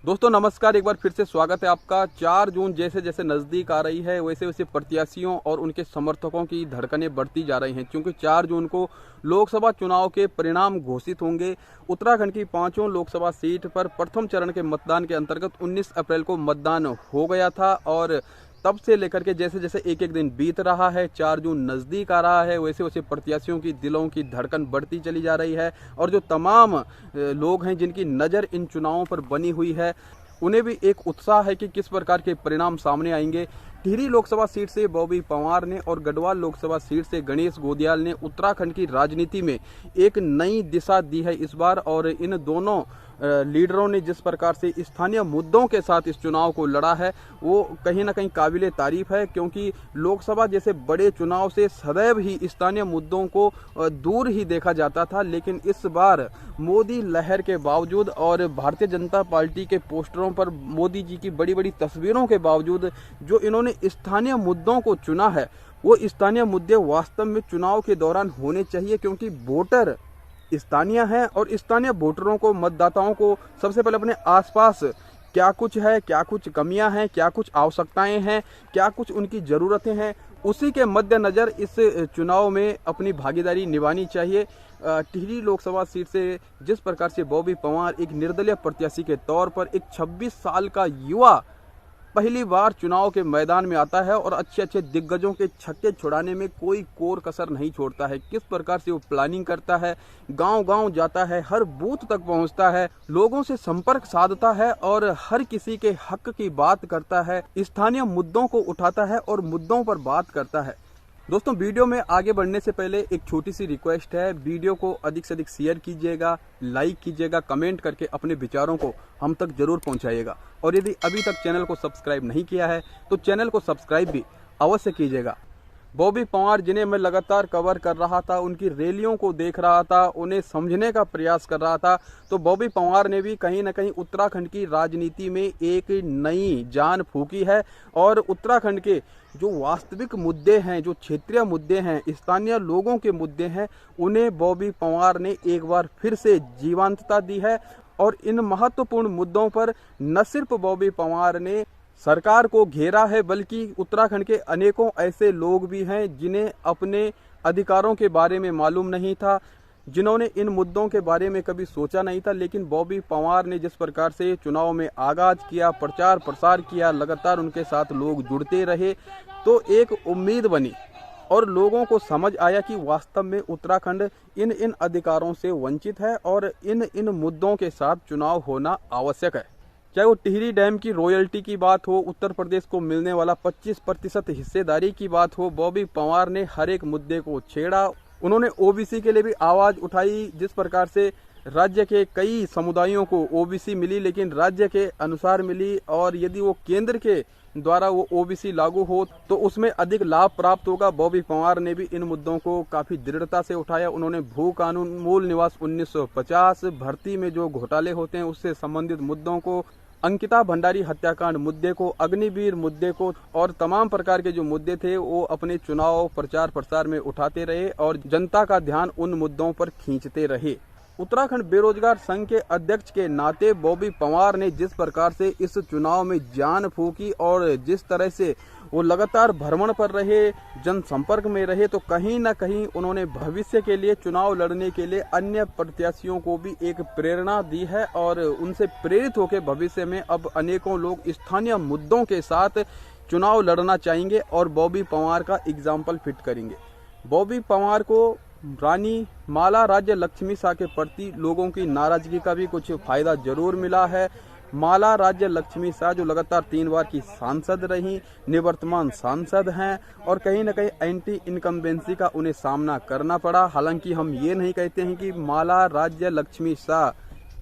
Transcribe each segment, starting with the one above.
दोस्तों नमस्कार, एक बार फिर से स्वागत है आपका। 4 जून जैसे जैसे नज़दीक आ रही है वैसे वैसे प्रत्याशियों और उनके समर्थकों की धड़कनें बढ़ती जा रही हैं, क्योंकि 4 जून को लोकसभा चुनाव के परिणाम घोषित होंगे। उत्तराखंड की 5 लोकसभा सीट पर प्रथम चरण के मतदान के अंतर्गत 19 अप्रैल को मतदान हो गया था और तब से लेकर के जैसे जैसे एक एक दिन बीत रहा है, 4 जून नज़दीक आ रहा है, वैसे वैसे प्रत्याशियों की दिलों की धड़कन बढ़ती चली जा रही है। और जो तमाम लोग हैं जिनकी नज़र इन चुनावों पर बनी हुई है, उन्हें भी एक उत्साह है कि किस प्रकार के परिणाम सामने आएंगे। टिहरी लोकसभा सीट से बॉबी पंवार ने और गढ़वाल लोकसभा सीट से गणेश गोदियाल ने उत्तराखंड की राजनीति में एक नई दिशा दी है इस बार। और इन दोनों लीडरों ने जिस प्रकार से स्थानीय मुद्दों के साथ इस चुनाव को लड़ा है, वो कहीं ना कहीं काबिले तारीफ है, क्योंकि लोकसभा जैसे बड़े चुनाव से सदैव ही स्थानीय मुद्दों को दूर ही देखा जाता था। लेकिन इस बार मोदी लहर के बावजूद और भारतीय जनता पार्टी के पोस्टरों पर मोदी जी की बड़ी बड़ी तस्वीरों के बावजूद जो इन्होंने स्थानीय मुद्दों को चुना है, वो स्थानीय मुद्दे वास्तव में चुनाव के दौरान होने चाहिए, क्योंकि वोटर स्थानीय हैं और स्थानीय वोटरों को, मतदाताओं को सबसे पहले अपने आसपास क्या कुछ है, क्या कुछ कमियां हैं, क्या कुछ आवश्यकताएं हैं, क्या कुछ उनकी ज़रूरतें हैं, उसी के मद्देनज़र इस चुनाव में अपनी भागीदारी निभानी चाहिए। टिहरी लोकसभा सीट से जिस प्रकार से बॉबी पंवार एक निर्दलीय प्रत्याशी के तौर पर एक 26 साल का युवा पहली बार चुनाव के मैदान में आता है और अच्छे अच्छे दिग्गजों के छक्के छुड़ाने में कोई कोर कसर नहीं छोड़ता है। किस प्रकार से वो प्लानिंग करता है, गांव-गांव जाता है, हर बूथ तक पहुंचता है, लोगों से संपर्क साधता है और हर किसी के हक की बात करता है, स्थानीय मुद्दों को उठाता है और मुद्दों पर बात करता है। दोस्तों, वीडियो में आगे बढ़ने से पहले एक छोटी सी रिक्वेस्ट है, वीडियो को अधिक से अधिक शेयर कीजिएगा, लाइक कीजिएगा, कमेंट करके अपने विचारों को हम तक जरूर पहुंचाइएगा। और यदि अभी तक चैनल को सब्सक्राइब नहीं किया है तो चैनल को सब्सक्राइब भी अवश्य कीजिएगा। बॉबी पंवार, जिन्हें मैं लगातार कवर कर रहा था, उनकी रैलियों को देख रहा था, उन्हें समझने का प्रयास कर रहा था, तो बॉबी पंवार ने भी कहीं ना कहीं उत्तराखंड की राजनीति में एक नई जान फूंकी है। और उत्तराखंड के जो वास्तविक मुद्दे हैं, जो क्षेत्रीय मुद्दे हैं, स्थानीय लोगों के मुद्दे हैं, उन्हें बॉबी पंवार ने एक बार फिर से जीवंतता दी है। और इन महत्वपूर्ण मुद्दों पर न सिर्फ बॉबी पंवार ने सरकार को घेरा है, बल्कि उत्तराखंड के अनेकों ऐसे लोग भी हैं जिन्हें अपने अधिकारों के बारे में मालूम नहीं था, जिन्होंने इन मुद्दों के बारे में कभी सोचा नहीं था। लेकिन बॉबी पंवार ने जिस प्रकार से चुनाव में आगाज किया, प्रचार प्रसार किया, लगातार उनके साथ लोग जुड़ते रहे, तो एक उम्मीद बनी और लोगों को समझ आया कि वास्तव में उत्तराखंड इन इन अधिकारों से वंचित है और इन इन मुद्दों के साथ चुनाव होना आवश्यक है। चाहे वो टिहरी डैम की रॉयल्टी की बात हो, उत्तर प्रदेश को मिलने वाला 25% हिस्सेदारी की बात हो, बॉबी पंवार ने हर एक मुद्दे को छेड़ा। उन्होंने ओबीसी के लिए भी आवाज़ उठाई। जिस प्रकार से राज्य के कई समुदायों को ओबीसी मिली, लेकिन राज्य के अनुसार मिली, और यदि वो केंद्र के द्वारा वो ओबीसी लागू हो तो उसमें अधिक लाभ प्राप्त होगा। बॉबी पंवार ने भी इन मुद्दों को काफ़ी दृढ़ता से उठाया। उन्होंने भू कानून, मूल निवास 1950, भर्ती में जो घोटाले होते हैं उससे संबंधित मुद्दों को, अंकिता भंडारी हत्याकांड मुद्दे को, अग्निवीर मुद्दे को और तमाम प्रकार के जो मुद्दे थे वो अपने चुनाव प्रचार प्रसार में उठाते रहे और जनता का ध्यान उन मुद्दों पर खींचते रहे। उत्तराखंड बेरोजगार संघ के अध्यक्ष के नाते बॉबी पंवार ने जिस प्रकार से इस चुनाव में जान फूंकी और जिस तरह से वो लगातार भ्रमण पर रहे, जनसंपर्क में रहे, तो कहीं ना कहीं उन्होंने भविष्य के लिए, चुनाव लड़ने के लिए अन्य प्रत्याशियों को भी एक प्रेरणा दी है। और उनसे प्रेरित होकर भविष्य में अब अनेकों लोग स्थानीय मुद्दों के साथ चुनाव लड़ना चाहेंगे और बॉबी पंवार का एग्जाम्पल फिट करेंगे। बॉबी पंवार को रानी माला राज्य लक्ष्मी शाह के प्रति लोगों की नाराजगी का भी कुछ फायदा जरूर मिला है। माला राज्य लक्ष्मी शाह जो लगातार 3 बार की सांसद रही, निवर्तमान सांसद हैं और कहीं ना कहीं एंटी इनकम्बेंसी का उन्हें सामना करना पड़ा। हालांकि हम ये नहीं कहते हैं कि माला राज्य लक्ष्मी शाह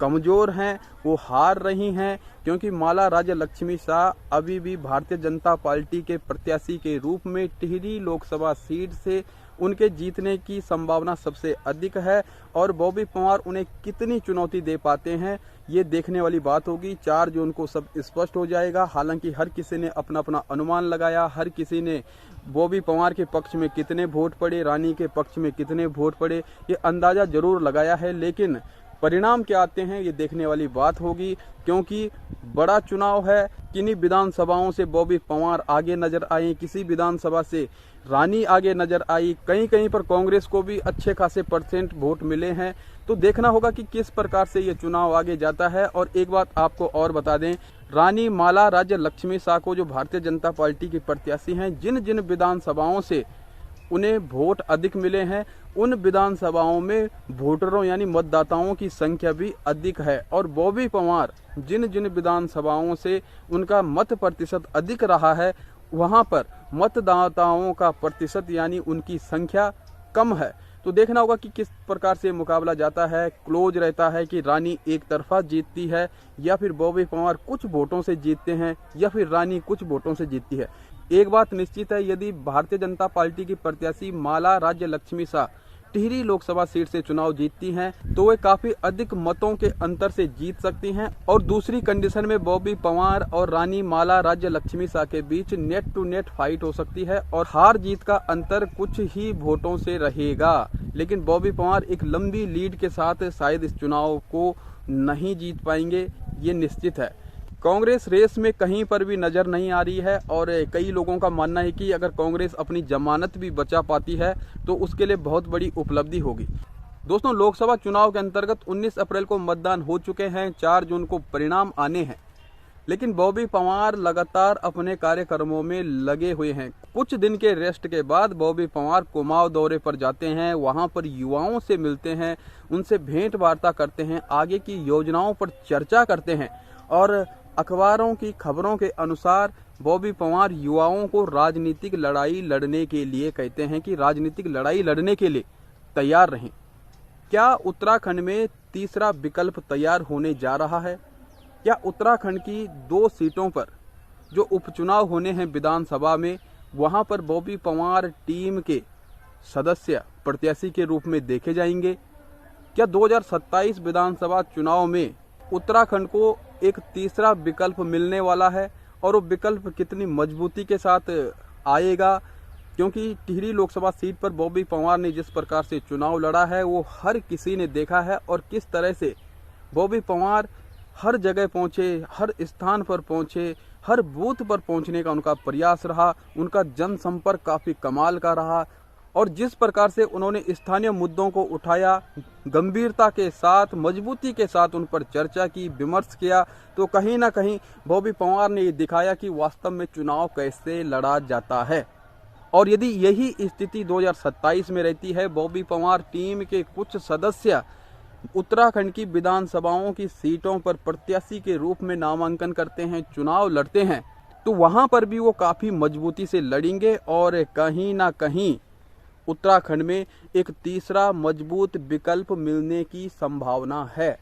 कमज़ोर हैं, वो हार रही हैं, क्योंकि माला राज्य लक्ष्मी शाह अभी भी भारतीय जनता पार्टी के प्रत्याशी के रूप में टिहरी लोकसभा सीट से उनके जीतने की संभावना सबसे अधिक है। और बॉबी पंवार उन्हें कितनी चुनौती दे पाते हैं, ये देखने वाली बात होगी। 4 जून को सब स्पष्ट हो जाएगा। हालांकि हर किसी ने अपना अपना अनुमान लगाया, हर किसी ने बॉबी पंवार के पक्ष में कितने वोट पड़े, रानी के पक्ष में कितने वोट पड़े, ये अंदाज़ा जरूर लगाया है। लेकिन परिणाम क्या आते हैं ये देखने वाली बात होगी, क्योंकि बड़ा चुनाव है। किन्हीं विधानसभाओं से बॉबी पंवार आगे नजर आए, किसी विधानसभा से रानी आगे नजर आई, कहीं कहीं पर कांग्रेस को भी अच्छे खासे % वोट मिले हैं। तो देखना होगा कि किस प्रकार से ये चुनाव आगे जाता है। और एक बात आपको और बता दें, रानी माला राज्य लक्ष्मी शाह को जो भारतीय जनता पार्टी की प्रत्याशी हैं, जिन जिन विधानसभाओं से उन्हें वोट अधिक मिले हैं, उन विधानसभाओं में वोटरों यानी मतदाताओं की संख्या भी अधिक है। और बॉबी पंवार जिन जिन विधानसभाओं से उनका मत प्रतिशत अधिक रहा है, वहां पर मतदाताओं का प्रतिशत यानी उनकी संख्या कम है। तो देखना होगा कि किस प्रकार से मुकाबला जाता है। क्लोज रहता है कि रानी एक तरफा जीतती है, या फिर बॉबी पंवार कुछ वोटों से जीतते हैं, या फिर रानी कुछ वोटों से जीतती है। एक बात निश्चित है, यदि भारतीय जनता पार्टी की प्रत्याशी माला राज्य लक्ष्मी शाह टिहरी लोकसभा सीट से चुनाव जीतती हैं, तो वे काफी अधिक मतों के अंतर से जीत सकती हैं। और दूसरी कंडीशन में बॉबी पंवार और रानी माला राज्य लक्ष्मी शाह के बीच नेट टू नेट फाइट हो सकती है, और हार जीत का अंतर कुछ ही वोटों से रहेगा। लेकिन बॉबी पंवार एक लंबी लीड के साथ शायद इस चुनाव को नहीं जीत पाएंगे, ये निश्चित है। कांग्रेस रेस में कहीं पर भी नजर नहीं आ रही है, और कई लोगों का मानना है कि अगर कांग्रेस अपनी जमानत भी बचा पाती है तो उसके लिए बहुत बड़ी उपलब्धि होगी। दोस्तों, लोकसभा चुनाव के अंतर्गत 19 अप्रैल को मतदान हो चुके हैं, 4 जून को परिणाम आने हैं, लेकिन बॉबी पंवार लगातार अपने कार्यक्रमों में लगे हुए हैं। कुछ दिन के रेस्ट के बाद बॉबी पंवार कुमाऊं दौरे पर जाते हैं, वहां पर युवाओं से मिलते हैं, उनसे भेंट वार्ता करते हैं, आगे की योजनाओं पर चर्चा करते हैं। और अखबारों की खबरों के अनुसार बॉबी पंवार युवाओं को राजनीतिक लड़ाई लड़ने के लिए कहते हैं कि राजनीतिक लड़ाई लड़ने के लिए तैयार रहें। क्या उत्तराखंड में तीसरा विकल्प तैयार होने जा रहा है? क्या उत्तराखंड की 2 सीटों पर जो उपचुनाव होने हैं विधानसभा में, वहां पर बॉबी पंवार टीम के सदस्य प्रत्याशी के रूप में देखे जाएंगे? क्या 2027 विधानसभा चुनाव में उत्तराखंड को एक तीसरा विकल्प मिलने वाला है, और वो विकल्प कितनी मजबूती के साथ आएगा? क्योंकि टिहरी लोकसभा सीट पर बॉबी पंवार ने जिस प्रकार से चुनाव लड़ा है वो हर किसी ने देखा है, और किस तरह से बॉबी पंवार हर जगह पहुंचे, हर स्थान पर पहुंचे, हर बूथ पर पहुंचने का उनका प्रयास रहा, उनका जनसंपर्क काफी कमाल का रहा। और जिस प्रकार से उन्होंने स्थानीय मुद्दों को उठाया, गंभीरता के साथ, मजबूती के साथ उन पर चर्चा की, विमर्श किया, तो कहीं ना कहीं बॉबी पंवार ने ये दिखाया कि वास्तव में चुनाव कैसे लड़ा जाता है। और यदि यही स्थिति 2027 में रहती है, बॉबी पंवार टीम के कुछ सदस्य उत्तराखंड की विधानसभाओं की सीटों पर प्रत्याशी के रूप में नामांकन करते हैं, चुनाव लड़ते हैं, तो वहां पर भी वो काफी मजबूती से लड़ेंगे, और कहीं ना कहीं उत्तराखंड में एक तीसरा मजबूत विकल्प मिलने की संभावना है।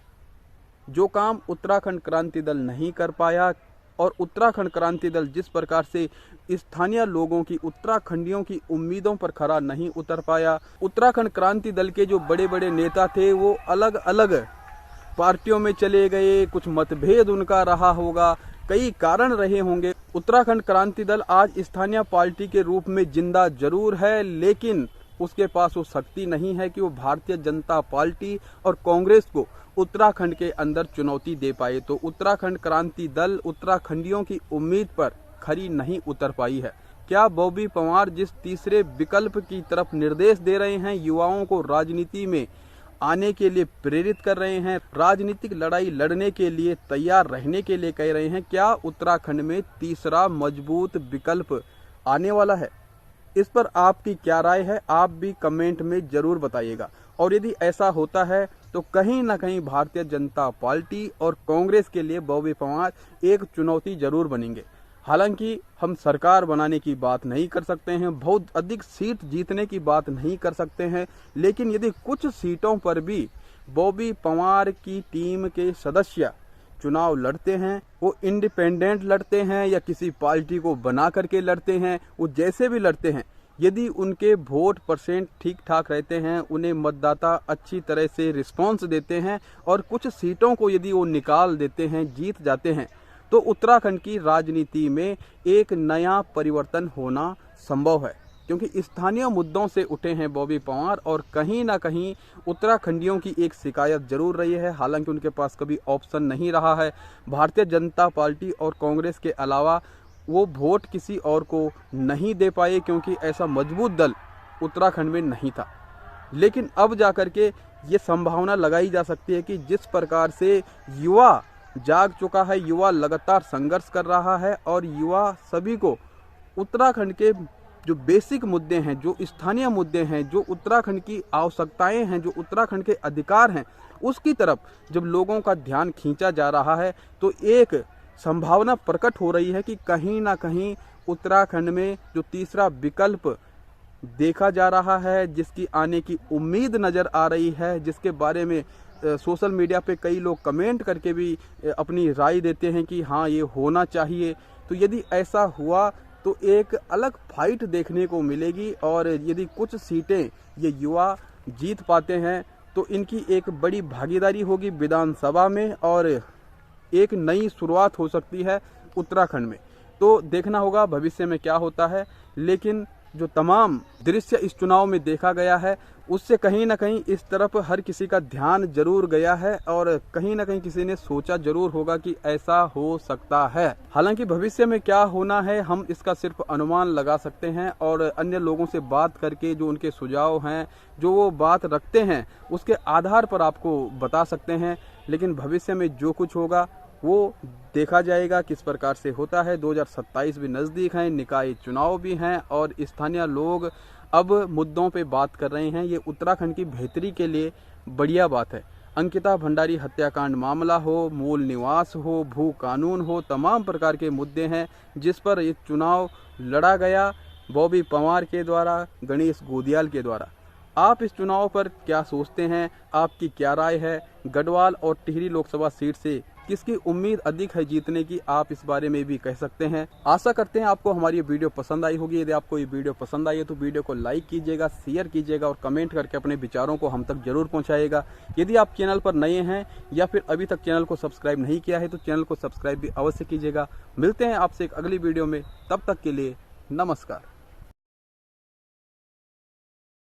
जो काम उत्तराखंड क्रांति दल नहीं कर पाया, और उत्तराखंड क्रांति दल जिस प्रकार से स्थानीय लोगों की, उत्तराखंडियों की उम्मीदों पर खरा नहीं उतर पाया, उत्तराखंड क्रांति दल के जो बड़े बड़े नेता थे वो अलग अलग पार्टियों में चले गए, कुछ मतभेद उनका रहा होगा, कई कारण रहे होंगे। उत्तराखंड क्रांति दल आज स्थानीय पार्टी के रूप में जिंदा जरूर है, लेकिन उसके पास वो शक्ति नहीं है कि वो भारतीय जनता पार्टी और कांग्रेस को उत्तराखंड के अंदर चुनौती दे पाए। तो उत्तराखंड क्रांति दल उत्तराखंडियों की उम्मीद पर खरी नहीं उतर पाई है। क्या बॉबी पंवार जिस तीसरे विकल्प की तरफ निर्देश दे रहे हैं, युवाओं को राजनीति में आने के लिए प्रेरित कर रहे हैं, राजनीतिक लड़ाई लड़ने के लिए तैयार रहने के लिए कह रहे हैं, क्या उत्तराखंड में तीसरा मजबूत विकल्प आने वाला है? इस पर आपकी क्या राय है, आप भी कमेंट में जरूर बताइएगा। और यदि ऐसा होता है तो कहीं ना कहीं भारतीय जनता पार्टी और कांग्रेस के लिए बॉबी पंवार एक चुनौती जरूर बनेंगे। हालांकि हम सरकार बनाने की बात नहीं कर सकते हैं, बहुत अधिक सीट जीतने की बात नहीं कर सकते हैं, लेकिन यदि कुछ सीटों पर भी बॉबी पंवार की टीम के सदस्य चुनाव लड़ते हैं, वो इंडिपेंडेंट लड़ते हैं या किसी पार्टी को बना करके लड़ते हैं, वो जैसे भी लड़ते हैं, यदि उनके वोट % ठीक ठाक रहते हैं, उन्हें मतदाता अच्छी तरह से रिस्पॉन्स देते हैं और कुछ सीटों को यदि वो निकाल देते हैं, जीत जाते हैं, तो उत्तराखंड की राजनीति में एक नया परिवर्तन होना संभव है। क्योंकि स्थानीय मुद्दों से उठे हैं बॉबी पंवार और कहीं ना कहीं उत्तराखंडियों की एक शिकायत जरूर रही है। हालांकि उनके पास कभी ऑप्शन नहीं रहा है। भारतीय जनता पार्टी और कांग्रेस के अलावा वो वोट किसी और को नहीं दे पाए, क्योंकि ऐसा मजबूत दल उत्तराखंड में नहीं था। लेकिन अब जाकर के ये संभावना लगाई जा सकती है कि जिस प्रकार से युवा जाग चुका है, युवा लगातार संघर्ष कर रहा है और युवा सभी को उत्तराखंड के जो बेसिक मुद्दे हैं, जो स्थानीय मुद्दे हैं, जो उत्तराखंड की आवश्यकताएं हैं, जो उत्तराखंड के अधिकार हैं, उसकी तरफ जब लोगों का ध्यान खींचा जा रहा है तो एक संभावना प्रकट हो रही है कि कहीं ना कहीं उत्तराखंड में जो तीसरा विकल्प देखा जा रहा है, जिसकी आने की उम्मीद नज़र आ रही है, जिसके बारे में सोशल मीडिया पे कई लोग कमेंट करके भी अपनी राय देते हैं कि हाँ ये होना चाहिए। तो यदि ऐसा हुआ तो एक अलग फाइट देखने को मिलेगी और यदि कुछ सीटें ये युवा जीत पाते हैं तो इनकी एक बड़ी भागीदारी होगी विधानसभा में और एक नई शुरुआत हो सकती है उत्तराखंड में। तो देखना होगा भविष्य में क्या होता है। लेकिन जो तमाम दृश्य इस चुनाव में देखा गया है उससे कहीं ना कहीं इस तरफ हर किसी का ध्यान जरूर गया है और कहीं ना कहीं किसी ने सोचा जरूर होगा कि ऐसा हो सकता है। हालांकि भविष्य में क्या होना है हम इसका सिर्फ अनुमान लगा सकते हैं और अन्य लोगों से बात करके जो उनके सुझाव हैं, जो वो बात रखते हैं, उसके आधार पर आपको बता सकते हैं। लेकिन भविष्य में जो कुछ होगा वो देखा जाएगा किस प्रकार से होता है। 2027 भी नज़दीक हैं, निकाय चुनाव भी हैं और स्थानीय लोग अब मुद्दों पे बात कर रहे हैं। ये उत्तराखंड की बेहतरी के लिए बढ़िया बात है। अंकिता भंडारी हत्याकांड मामला हो, मूल निवास हो, भू कानून हो, तमाम प्रकार के मुद्दे हैं जिस पर ये चुनाव लड़ा गया बॉबी पंवार के द्वारा, गणेश गोदियाल के द्वारा। आप इस चुनाव पर क्या सोचते हैं? आपकी क्या राय है? गढ़वाल और टिहरी लोकसभा सीट से किसकी उम्मीद अधिक है जीतने की, आप इस बारे में भी कह सकते हैं। आशा करते हैं आपको हमारी वीडियो पसंद आई होगी। यदि आपको ये वीडियो पसंद आई है तो वीडियो को लाइक कीजिएगा, शेयर कीजिएगा और कमेंट करके अपने विचारों को हम तक जरूर पहुंचाइएगा। यदि आप चैनल पर नए हैं या फिर अभी तक चैनल को सब्सक्राइब नहीं किया है तो चैनल को सब्सक्राइब भी अवश्य कीजिएगा। मिलते हैं आपसे एक अगली वीडियो में, तब तक के लिए नमस्कार।